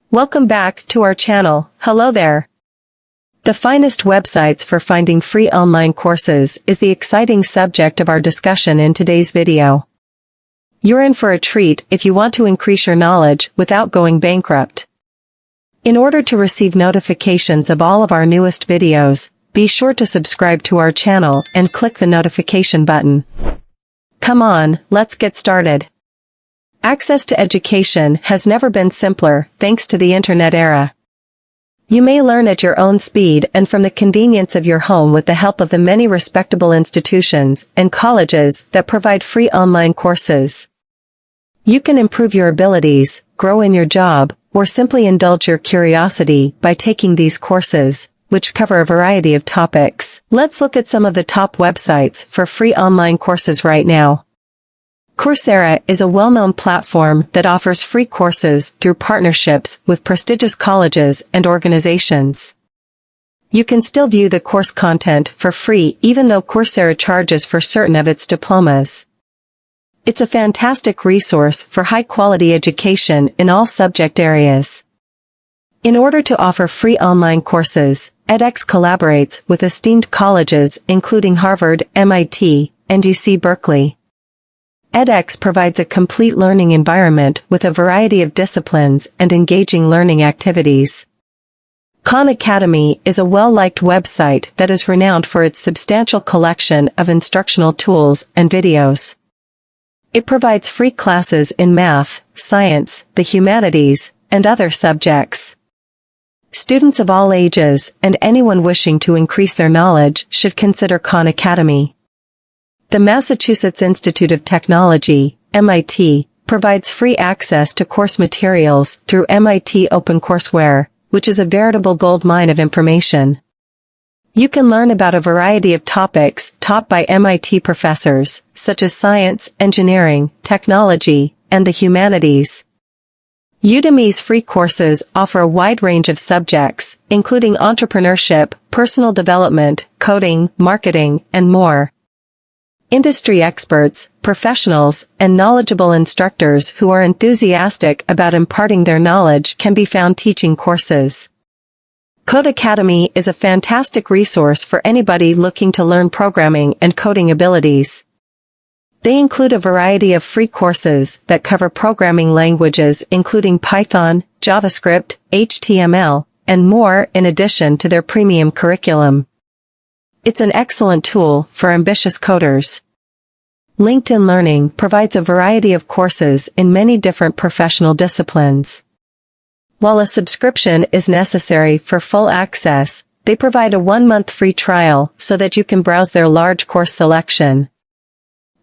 Welcome back to our channel. Hello there. The finest websites for finding free online courses is the exciting subject of our discussion in today's video. You're in for a treat if you want to increase your knowledge without going bankrupt. In order to receive notifications of all of our newest videos, be sure to subscribe to our channel and click the notification button. Come on, let's get started. Access to education has never been simpler thanks to the internet era. You may learn at your own speed and from the convenience of your home with the help of the many respectable institutions and colleges that provide free online courses. You can improve your abilities, grow in your job, or simply indulge your curiosity by taking these courses, which cover a variety of topics. Let's look at some of the top websites for free online courses right now. Coursera is a well-known platform that offers free courses through partnerships with prestigious colleges and organizations. You can still view the course content for free even though Coursera charges for certain of its diplomas. It's a fantastic resource for high-quality education in all subject areas. In order to offer free online courses, edX collaborates with esteemed colleges including Harvard, MIT, and UC Berkeley. edX provides a complete learning environment with a variety of disciplines and engaging learning activities. Khan Academy is a well-liked website that is renowned for its substantial collection of instructional tools and videos. It provides free classes in math, science, the humanities, and other subjects. Students of all ages and anyone wishing to increase their knowledge should consider Khan Academy. The Massachusetts Institute of Technology, MIT, provides free access to course materials through MIT OpenCourseWare, which is a veritable goldmine of information. You can learn about a variety of topics taught by MIT professors, such as science, engineering, technology, and the humanities. Udemy's free courses offer a wide range of subjects, including entrepreneurship, personal development, coding, marketing, and more. Industry experts, professionals, and knowledgeable instructors who are enthusiastic about imparting their knowledge can be found teaching courses. Codecademy is a fantastic resource for anybody looking to learn programming and coding abilities. They include a variety of free courses that cover programming languages including Python, JavaScript, HTML, and more in addition to their premium curriculum. It's an excellent tool for ambitious coders. LinkedIn Learning provides a variety of courses in many different professional disciplines. While a subscription is necessary for full access, they provide a 1-month free trial so that you can browse their large course selection.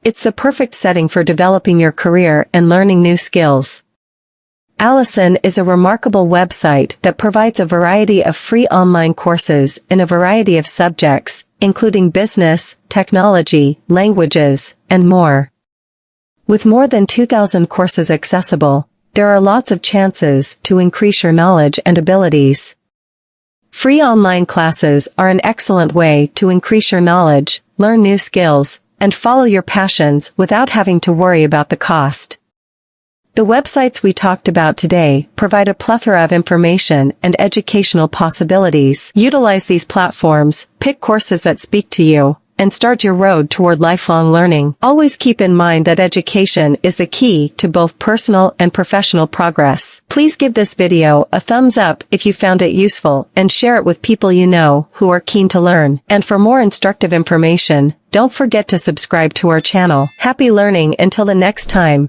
It's the perfect setting for developing your career and learning new skills. Allison is a remarkable website that provides a variety of free online courses in a variety of subjects, including business, technology, languages, and more. With more than 2,000 courses accessible, there are lots of chances to increase your knowledge and abilities. Free online classes are an excellent way to increase your knowledge, learn new skills, and follow your passions without having to worry about the cost. The websites we talked about today provide a plethora of information and educational possibilities. Utilize these platforms, pick courses that speak to you, and start your road toward lifelong learning. Always keep in mind that education is the key to both personal and professional progress. Please give this video a thumbs up if you found it useful and share it with people you know who are keen to learn. And for more instructive information, don't forget to subscribe to our channel. Happy learning until the next time.